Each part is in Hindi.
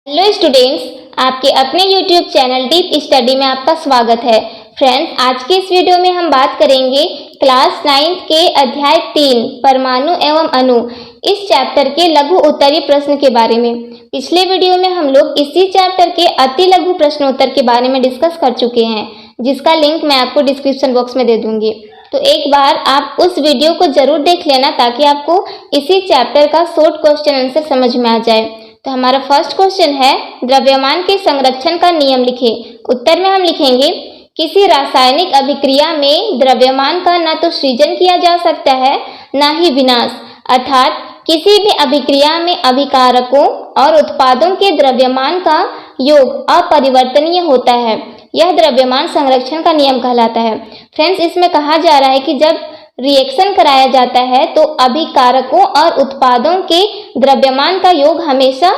हेलो स्टूडेंट्स, आपके अपने YouTube चैनल डीप स्टडी में आपका स्वागत है। फ्रेंड्स, आज के इस वीडियो में हम बात करेंगे क्लास 9th के अध्याय 3 परमाणु एवं अणु इस चैप्टर के लघु उत्तरीय प्रश्न के बारे में। पिछले वीडियो में हम लोग इसी चैप्टर के अति लघु प्रश्नोत्तर के बारे में डिस्कस कर चुके हैं, जिसका लिंक मैं आपको डिस्क्रिप्शन बॉक्स में दे दूंगी। तो एक बार आप उस वीडियो को जरूर देख लेना ताकि आपको इसी चैप्टर का शॉर्ट क्वेश्चन आंसर समझ में आ जाए। तो हमारा फर्स्ट क्वेश्चन है, द्रव्यमान के संरक्षण का नियम लिखें। उत्तर में हम लिखेंगे, किसी रासायनिक अभिक्रिया में द्रव्यमान का न तो सृजन किया जा सकता है न ही विनाश, अर्थात किसी भी अभिक्रिया में अभिकारकों और उत्पादों के द्रव्यमान का योग अपरिवर्तनीय होता है। यह द्रव्यमान संरक्षण का नियम कहलाता है। फ्रेंड्स, इसमें कहा जा रहा है कि जब रिएक्शन कराया जाता है तो अभिकारकों और उत्पादों के द्रव्यमान का योग हमेशा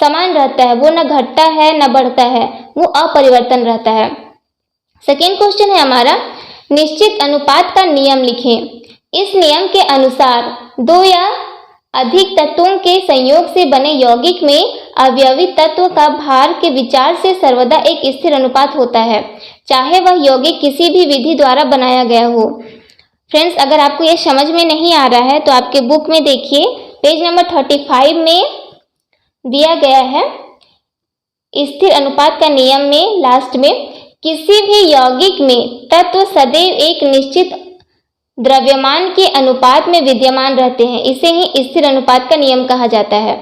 समान रहता है, वो न घटता है न बढ़ता है, वो अपरिवर्तन रहता है। सेकेंड क्वेश्चन है हमारा, निश्चित अनुपात का नियम लिखें। इस नियम के अनुसार दो या अधिक तत्वों के संयोग से बने यौगिक में अवयवी तत्व का भार के विचार से सर्वदा एक स्थिर अनुपात होता है, चाहे वह यौगिक किसी भी विधि द्वारा बनाया गया हो। फ्रेंड्स, अगर आपको ये समझ में नहीं आ रहा है तो आपके बुक में देखिए, पेज नंबर 35 में दिया गया है। स्थिर अनुपात का नियम में लास्ट में किसी भी यौगिक में तत्व सदैव एक निश्चित द्रव्यमान के अनुपात में विद्यमान रहते हैं, इसे ही स्थिर अनुपात का नियम कहा जाता है।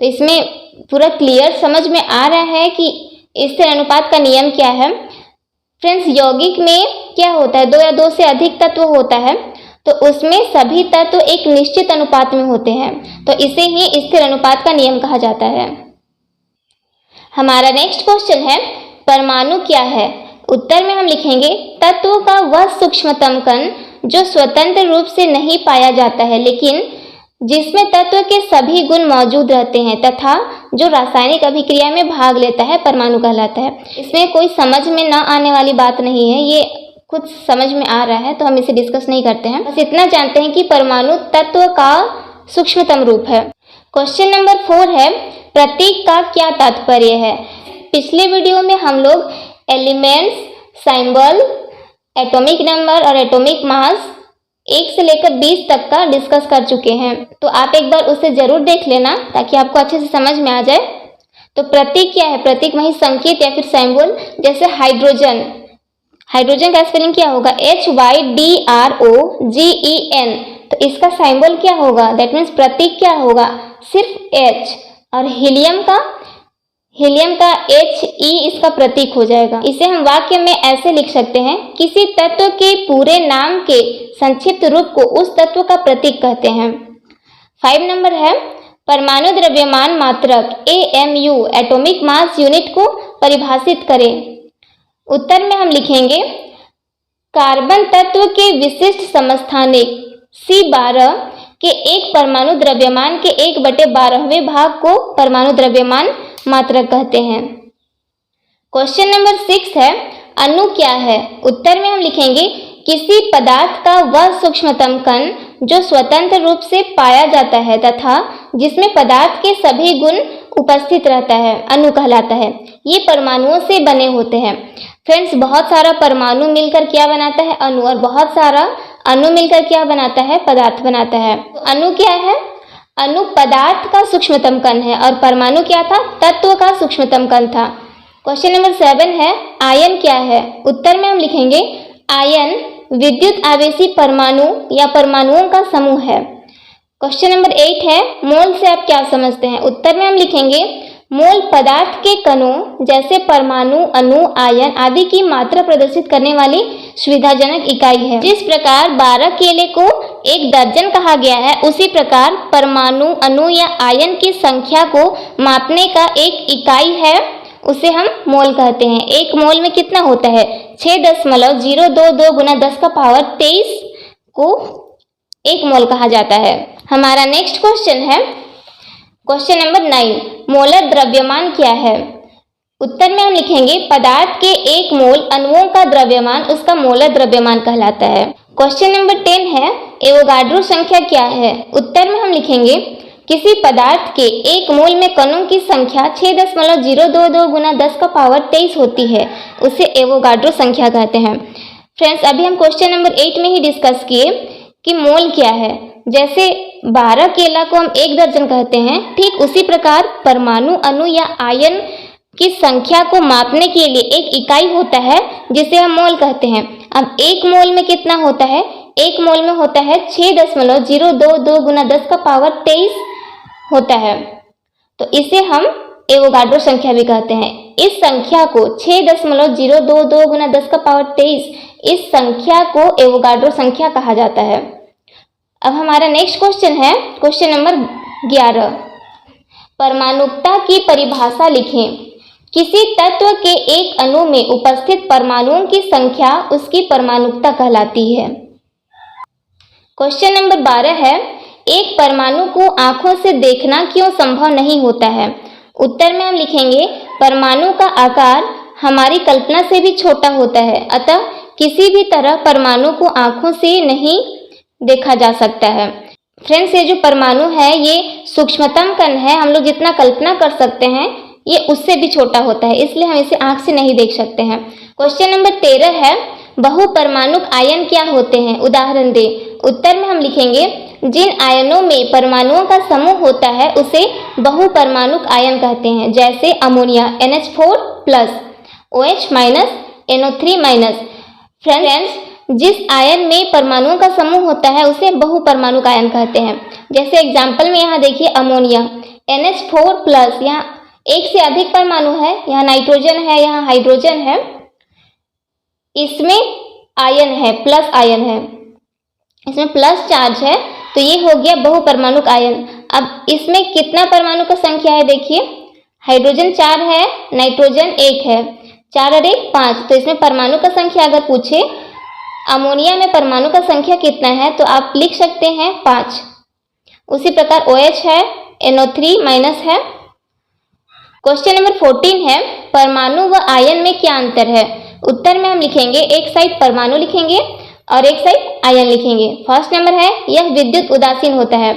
तो इसमें पूरा क्लियर समझ में आ रहा है कि स्थिर अनुपात का नियम क्या है। फ्रेंड्स, यौगिक में क्या होता है, दो या दो से अधिक तत्व होता है तो उसमें सभी तत्व एक निश्चित अनुपात में होते हैं, तो इसे ही स्थिर अनुपात का नियम कहा जाता है। हमारा नेक्स्ट क्वेश्चन है, परमाणु क्या है। उत्तर में हम लिखेंगे, तत्वों का वह सूक्ष्मतम कण जो स्वतंत्र रूप से नहीं पाया जाता है लेकिन जिसमें तत्व के सभी गुण मौजूद रहते हैं तथा जो रासायनिक अभिक्रिया में भाग लेता है, परमाणु कहलाता है। इसमें कोई समझ में न आने वाली बात नहीं है, ये खुद समझ में आ रहा है तो हम इसे डिस्कस नहीं करते हैं। बस इतना जानते हैं कि परमाणु तत्व का सूक्ष्मतम रूप है। क्वेश्चन नंबर 4 है, प्रतीक का क्या तात्पर्य है। पिछले वीडियो में हम लोग एलिमेंट्स, सिंबल, एटॉमिक नंबर और एटॉमिक मास 1 से लेकर 20 तक का डिस्कस कर चुके हैं, तो आप एक बार उसे जरूर देख लेना ताकि आपको अच्छे से समझ में आ जाए। तो प्रतीक क्या है, प्रतीक वही संकेत या फिर सिंबल। जैसे हाइड्रोजन, हाइड्रोजन का स्पेलिंग क्या होगा, HYDROGEN, तो इसका सिंबल क्या होगा, दैट मीन्स प्रतीक क्या होगा, सिर्फ H। और हीलियम का HE इसका प्रतीक हो जाएगा। इसे हम वाक्य में ऐसे लिख सकते हैं, किसी तत्व के पूरे नाम के संक्षिप्त रूप को उस तत्व का प्रतीक कहते हैं। 5 नंबर है, परमाणु द्रव्यमान मात्रक AMU एटॉमिक मास यूनिट को परिभाषित करें। उत्तर में हम लिखेंगे, कार्बन तत्व के विशिष्ट समस्थानिक C12 के एक परमाणु द्रव्यमान के 1/12वें भाग को परमाणु द्रव्यमान मात्रक कहते हैं। क्वेश्चन नंबर 6 है, अणु क्या है। उत्तर में हम लिखेंगे, किसी पदार्थ का वह सूक्ष्मतम कण जो स्वतंत्र रूप से पाया जाता है तथा जिसमें पदार्थ के सभी गुण उपस्थित रहता है, अणु कहलाता है। ये परमाणुओं से बने होते हैं। फ्रेंड्स, बहुत सारा परमाणु मिलकर क्या बनाता है, अणु, और बहुत सारा अणु मिलकर क्या बनाता है, पदार्थ बनाता है। तो अणु क्या है, अणु पदार्थ का सूक्ष्मतम कण है और परमाणु क्या था, तत्व का सूक्ष्मतम कण था। क्वेश्चन नंबर 7 है, आयन क्या है। उत्तर में हम लिखेंगे, आयन विद्युत आवेशी परमाणु या परमाणुओं का समूह है। क्वेश्चन नंबर 8 है, मोल से आप क्या समझते हैं। उत्तर में हम लिखेंगे, मोल पदार्थ के कणों जैसे परमाणु, अणु, आयन आदि की मात्रा प्रदर्शित करने वाली सुविधाजनक इकाई है। जिस प्रकार 12 केले को 1 दर्जन कहा गया है, उसी प्रकार परमाणु, अणु या आयन की संख्या को मापने का एक इकाई है, उसे हम मोल कहते हैं। एक मोल में कितना होता है, 6.022 गुना 10 का पावर 23 को एक मोल कहा जाता है। हमारा नेक्स्ट क्वेश्चन है, क्वेश्चन नंबर 9, मोलर द्रव्यमान क्या है। उत्तर में हम लिखेंगे, पदार्थ के 1 मोल अणुओं का द्रव्यमान उसका मोलर द्रव्यमान कहलाता है। क्वेश्चन नंबर 10 है, एवोगाड्रो संख्या क्या है। उत्तर में हम लिखेंगे, किसी पदार्थ के एक मोल में कणों की संख्या 6.022 गुना 10 का पावर 23 होती है, उसे एवोगाड्रो संख्या कहते हैं। फ्रेंड्स, अभी हम क्वेश्चन नंबर 8 में ही डिस्कस किए कि मोल क्या है। जैसे 12 केला को हम 1 दर्जन कहते हैं, ठीक उसी प्रकार परमाणु, अणु या आयन की संख्या को मापने के लिए एक इकाई होता है जिसे हम मोल कहते हैं। अब एक मोल में कितना होता है? एक मोल में होता है 6.022 गुना 10 का पावर 23 होता है, तो इसे हम एवोगाड्रो संख्या भी कहते हैं। इस संख्या को 6.022 गुना 10 का पावर 23, इस संख्या को एवोगाड्रो संख्या कहा जाता है। अब हमारा नेक्स्ट क्वेश्चन है क्वेश्चन नंबर 11। परमाणुकता की परिभाषा लिखें। किसी तत्व के एक अणु में उपस्थित परमाणुओं की संख्या उसकी परमाणुकता कहलाती है। क्वेश्चन नंबर 12 है, एक परमाणु को आंखों से देखना क्यों संभव नहीं होता है? उत्तर में हम लिखेंगे, परमाणु का आकार हमारी कल्पना से भी छोटा होता है, अतः किसी भी तरह परमाणु को आंखों से नहीं देखा जा सकता है। फ्रेंड्स, ये जो परमाणु है ये सूक्ष्मतम कण है, हम लोग जितना कल्पना कर सकते हैं ये उससे भी छोटा होता है, इसलिए हम इसे आंख से नहीं देख सकते हैं। क्वेश्चन नंबर 13 है, बहुपरमाणुक आयन क्या होते हैं? उदाहरण दे। उत्तर में हम लिखेंगे, जिन आयनों में परमाणुओं का समूह होता है उसे बहुपरमाणुक आयन कहते हैं, जैसे ammonia NH4+, OH-, NO3-। Friends, जिस आयन में परमाणुओं का समूह होता है उसे बहुपरमाणुक आयन कहते हैं। जैसे एग्जाम्पल में यहाँ देखिए, अमोनिया NH4+, यहाँ एक से अधिक परमाणु है, यहाँ नाइट्रोजन है, यहाँ हाइड्रोजन है, इसमें आयन है, प्लस आयन है, इसमें प्लस चार्ज है, तो ये हो गया बहुपरमाणुक आयन। अब इसमें कितना परमाणु का संख्या है? देखिए, हाइड्रोजन 4 है, नाइट्रोजन 1 है, 4 और 1 5, तो इसमें परमाणु का संख्या अगर पूछे अमोनिया में परमाणु का संख्या कितना है तो आप लिख सकते हैं 5। उसी प्रकार OH है, NO3- है। क्वेश्चन नंबर 14 है, परमाणु व आयन में क्या अंतर है? उत्तर में हम लिखेंगे, एक साइड परमाणु लिखेंगे और एक साइड आयन लिखेंगे। फर्स्ट नंबर है, यह विद्युत उदासीन होता है।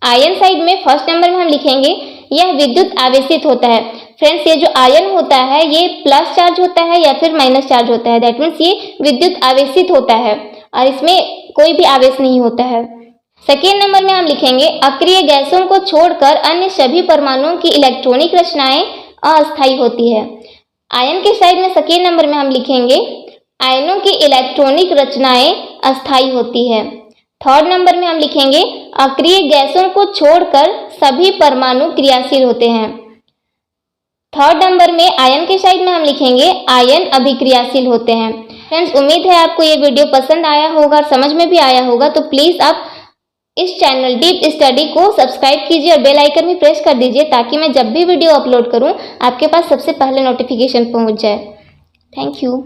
आयन साइड में फर्स्ट नंबर में हम लिखेंगे, यह विद्युत आवेशित होता है। फ्रेंड्स, ये जो आयन होता है ये प्लस चार्ज होता है या फिर माइनस चार्ज होता है, दैट मीन्स ये विद्युत आवेशित होता है और इसमें कोई भी आवेश नहीं होता है। सेकेंड नंबर में हम लिखेंगे, अक्रिय गैसों को छोड़कर अन्य सभी परमाणुओं की इलेक्ट्रॉनिक रचनाएं अस्थायी होती है। आयन के साइड में सेकेंड नंबर में हम लिखेंगे, आयनों की इलेक्ट्रॉनिक रचनाएं अस्थायी होती है। थर्ड नंबर में हम लिखेंगे, अक्रिय गैसों को छोड़कर सभी परमाणु क्रियाशील होते हैं। थर्ड नंबर में आयन के साइड में हम लिखेंगे, आयन अभिक्रियाशील होते हैं। फ्रेंड्स, उम्मीद है आपको ये वीडियो पसंद आया होगा और समझ में भी आया होगा, तो प्लीज़ आप इस चैनल डीप स्टडी को सब्सक्राइब कीजिए और बेल आइकन भी प्रेस कर दीजिए ताकि मैं जब भी वीडियो अपलोड करूं आपके पास सबसे पहले नोटिफिकेशन पहुंच जाए। Thank you.